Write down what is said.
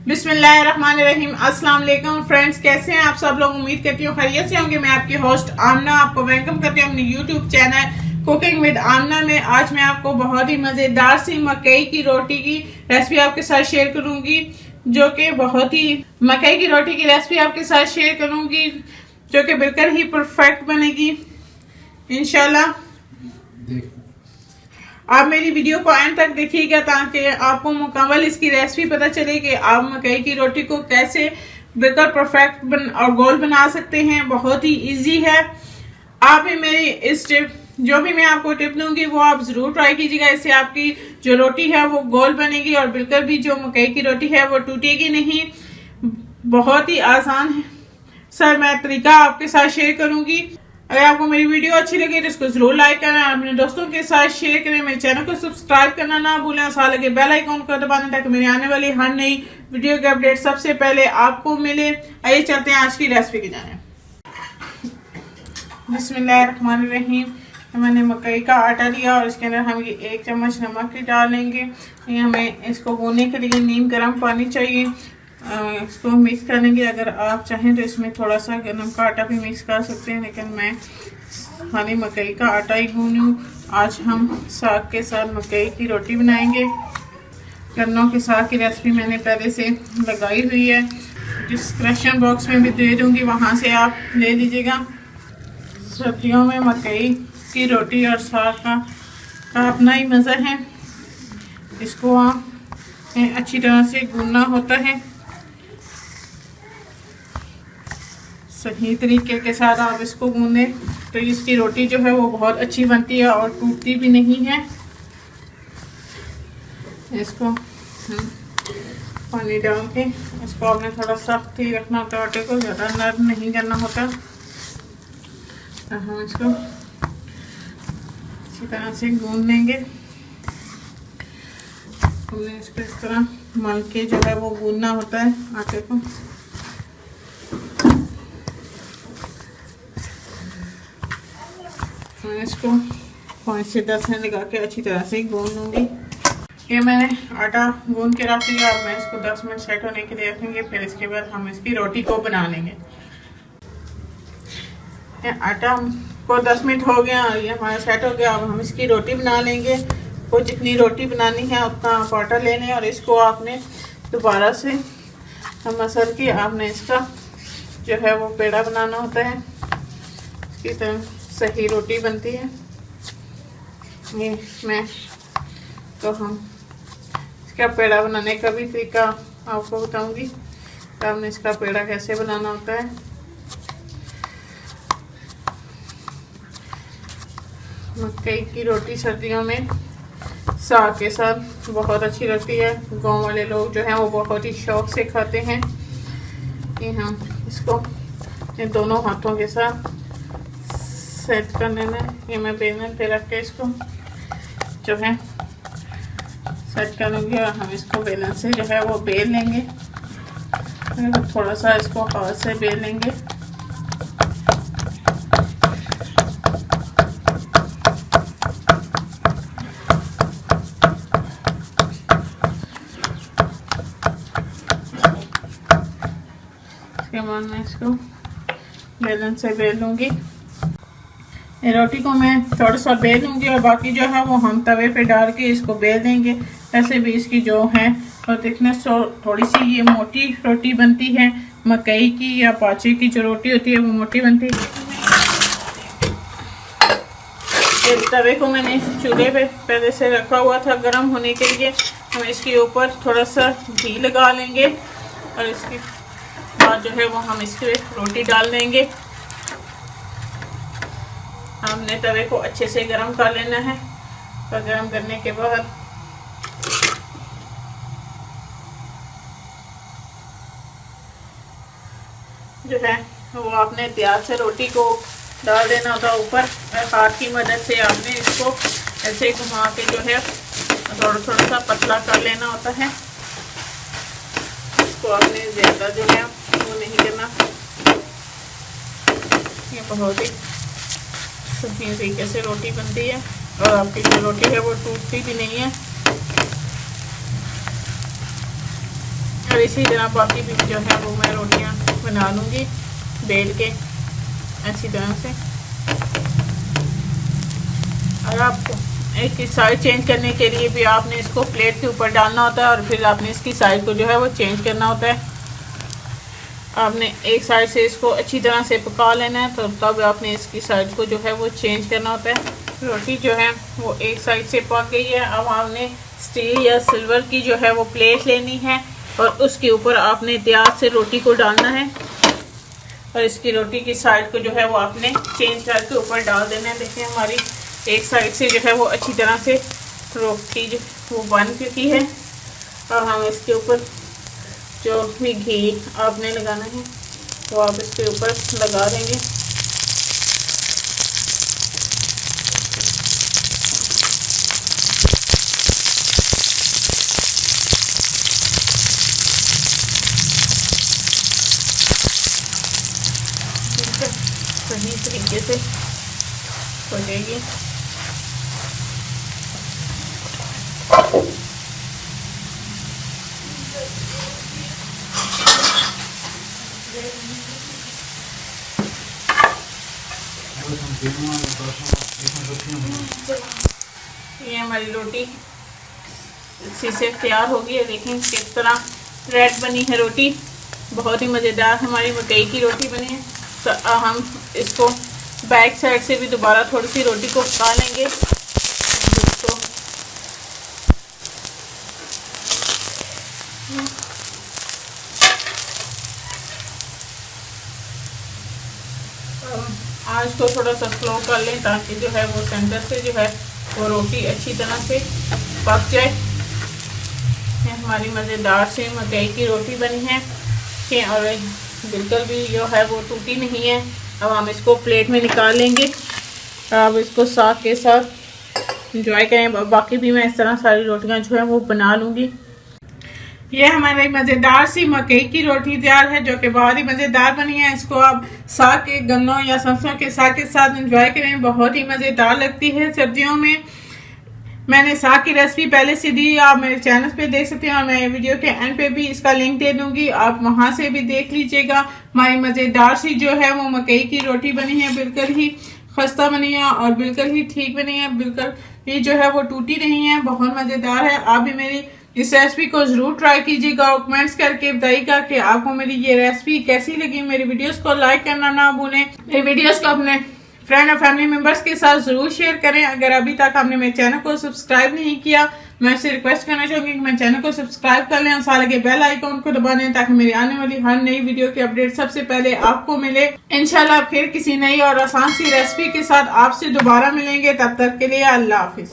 बिस्मिल्लाहिर्रहमानिर्रहीम। अस्सलाम वालेकुम फ्रेंड्स, कैसे हैं आप सब लोग। उम्मीद करती हूँ खैरियत से होंगे। मैं आपकी होस्ट आमना आपको वेलकम करती हूँ अपनी यूट्यूब चैनल कुकिंग विद आमना में। आज मैं आपको बहुत ही मज़ेदार सी मकई की रोटी की रेसिपी आपके साथ शेयर करूंगी, जो कि बहुत ही मकई की रोटी की रेसिपी आपके साथ शेयर करूंगी जो कि बिल्कुल ही परफेक्ट बनेगी इंशाल्लाह। आप मेरी वीडियो को एंड तक देखिएगा ताकि आपको मुकम्मल इसकी रेसिपी पता चले कि आप मकई की रोटी को कैसे बिल्कुल परफेक्ट और गोल बना सकते हैं। बहुत ही इजी है। आप भी मेरी इस टिप, जो भी मैं आपको टिप दूंगी वो आप जरूर ट्राई कीजिएगा। इससे आपकी जो रोटी है वो गोल बनेगी और बिल्कुल भी जो मकई की रोटी है वो टूटेगी नहीं। बहुत ही आसान है सर, मैं तरीका आपके साथ शेयर करूंगी। अगर आपको मेरी वीडियो अच्छी लगे तो इसको जरूर लाइक करना, अपने दोस्तों के साथ शेयर करें। मेरे चैनल को सब्सक्राइब करना ना भूलें और साथ लगे बेल आइकन को दबाना ताकि मेरी आने वाली हर नई वीडियो के अपडेट सबसे पहले आपको मिले। आइए चलते हैं आज की रेसिपी की जाने। बिस्मिल्लाहिर्रहमानिर्रहीम। मैंने मकई का आटा लिया और इसके अंदर हम ये 1 चम्मच नमक भी डालेंगे। ये हमें इसको भूनने के लिए नीम गर्म पानी चाहिए। इसको मिक्स करेंगे। अगर आप चाहें तो इसमें थोड़ा सा गन्म का आटा भी मिक्स कर सकते हैं, लेकिन मैं खाली मकई का आटा ही गूंदूँ। आज हम साग के साथ मकई की रोटी बनाएंगे। गन्नों के साग की रेसिपी मैंने पहले से लगाई हुई है, डिस्क्रिप्शन बॉक्स में भी दे दूंगी, वहाँ से आप ले लीजिएगा। सर्दियों में मकई की रोटी और साग का अपना ही मज़ा है। इसको आप अच्छी तरह से गूंदना होता है। सही तरीके के साथ आप इसको गूंदें तो इसकी रोटी जो है वो बहुत अच्छी बनती है और टूटती भी नहीं है। इसको पानी डाल के इसको आपने थोड़ा सख्त ही रखना होता है, आटे को ज़्यादा नरम नहीं करना होता। हम इसको अच्छी तरह से गूंद लेंगे। हमने इसको इस तरह मल के जो है वो गूंदना होता है आटे को। मैं इसको 5 से 10 मिनट लगा के अच्छी तरह से गूंद लूँगी। ये मैंने आटा गूंद के रख दिया। अब मैं इसको 10 मिनट सेट होने के लिए रखेंगे, फिर इसके बाद हम इसकी रोटी को बना लेंगे। आटा को 10 मिनट हो गया और ये हमारा सेट हो गया। अब हम इसकी रोटी बना लेंगे। को जितनी रोटी बनानी है उतना आप आटा ले लें और इसको आपने दोबारा से मसल के आपने इसका जो है वो पेड़ा बनाना होता है। इसकी तरह सही रोटी बनती है। ये मैं तो हम इसका पेड़ा बनाने का भी तरीका आपको बताऊंगी। तो आपने इसका पेड़ा कैसे बनाना होता है। मकई की रोटी सर्दियों में साग के साथ बहुत अच्छी लगती है। गांव वाले लोग जो हैं वो बहुत ही शौक से खाते हैं। ये हम इसको इन दोनों हाथों के साथ सेट कर लेना है। ये मैं बेलन पे रख के इसको जो है सेट कर लूँगी और हम इसको बेलन से जो है वो बेल लेंगे। थोड़ा सा इसको हाथ से बेल लेंगे। इसके बाद मैं इसको बेलन से बेल लूँगी। रोटी को मैं थोड़ा सा बेल लूँगी और बाकी जो है वो हम तवे पे डाल के इसको बेल देंगे। ऐसे भी इसकी जो है और थिकनेस थोड़ी सी ये मोटी रोटी बनती है। मकई की या पाचे की जो रोटी होती है वो मोटी बनती है। इस तवे को मैंने चूल्हे पे पहले से रखा हुआ था गर्म होने के लिए। हम इसके ऊपर थोड़ा सा घी लगा लेंगे और इसके बाद जो है वो हम इसके रोटी डाल देंगे। हमने तवे को अच्छे से गर्म कर लेना है और गर्म करने के बाद जो है वो आपने प्याज से रोटी को डाल देना होता है ऊपर। हाथ की मदद से आपने इसको ऐसे घुमा के जो है थोड़ा थोड़ा सा पतला कर लेना होता है। इसको आपने ज़्यादा जो है वो नहीं करना। ये बहुत ही सही तरीके से रोटी बनती है और आपकी जो रोटी है वो टूटती भी नहीं है। और इसी तरह बाकी भी जो है वो मैं रोटियां बना लूँगी बेल के अच्छी तरह से। और आपको एक साइड चेंज करने के लिए भी आपने इसको प्लेट के ऊपर डालना होता है और फिर आपने इसकी साइड को जो है वो चेंज करना होता है। आपने एक साइड से इसको अच्छी तरह से पका लेना है, तो तब आपने इसकी साइड को जो है वो चेंज करना होता है। रोटी जो है वो एक साइड से पक गई है। अब आपने स्टील या सिल्वर की जो है वो प्लेट लेनी है और उसके ऊपर आपने एहतियात से रोटी को डालना है और इसकी रोटी की साइड को जो है वो आपने चेंज करके ऊपर डाल देना है। देखिए हमारी एक साइड से जो है वो अच्छी तरह से रोटी जो वो बन चुकी है। और हम इसके ऊपर जो भी घी आपने लगाना है वो आप इसके ऊपर लगा देंगे। सही तरीके से हो जाएगी। ये हमारी रोटी इसी से तैयार होगी है। देखें किस तरह रेड बनी है रोटी, बहुत ही मज़ेदार हमारी मकई की रोटी बनी है। तो हम इसको बैक साइड से भी दोबारा थोड़ी सी रोटी को पका लेंगे। तो आज को थोड़ा सा स्लो कर लें ताकि जो है वो सेंटर से जो है वो रोटी अच्छी तरह से पक जाए। ये हमारी मज़ेदार से मकई की रोटी बनी है और बिल्कुल भी जो है वो टूटी नहीं है। अब हम इसको प्लेट में निकाल लेंगे। अब इसको साग के साथ इंजॉय करें। बाकी भी मैं इस तरह सारी रोटियां जो है वो बना लूँगी। ये हमारी मज़ेदार सी मकई की रोटी तैयार है जो कि बहुत ही मज़ेदार बनी है। इसको आप साग के गन्नों या सरसों के साग के साथ इंजॉय करें, बहुत ही मज़ेदार लगती है सर्दियों में। मैंने साग की रेसिपी पहले से दी, आप मेरे चैनल पे देख सकते हैं और मैं वीडियो के एंड पे भी इसका लिंक दे दूंगी, आप वहां से भी देख लीजिएगा। हमारी मज़ेदार सी जो है वो मकई की रोटी बनी है, बिल्कुल ही खस्ता बनी है और बिल्कुल ही ठीक बनी है, बिल्कुल भी जो है वो टूटी नहीं है, बहुत मज़ेदार है। आप भी मेरी इस रेसिपी को ज़रूर ट्राई कीजिएगा और कमेंट्स करके बताइएगा कि आपको मेरी ये रेसिपी कैसी लगी। मेरी वीडियोस को लाइक करना ना भूलें। मेरी वीडियोस को अपने फ्रेंड और फैमिली मेंबर्स के साथ जरूर शेयर करें। अगर अभी तक आपने मेरे चैनल को सब्सक्राइब नहीं किया, मैं आपसे रिक्वेस्ट करना चाहूंगी कि मेरे चैनल को सब्सक्राइब कर लें और साथ लगे बेल आइकॉन को दबा दें ताकि मेरी आने वाली हर नई वीडियो की अपडेट सबसे पहले आपको मिले। इंशाल्लाह फिर किसी नई और आसान सी रेसिपी के साथ आपसे दोबारा मिलेंगे। तब तक के लिए अल्लाह हाफिज।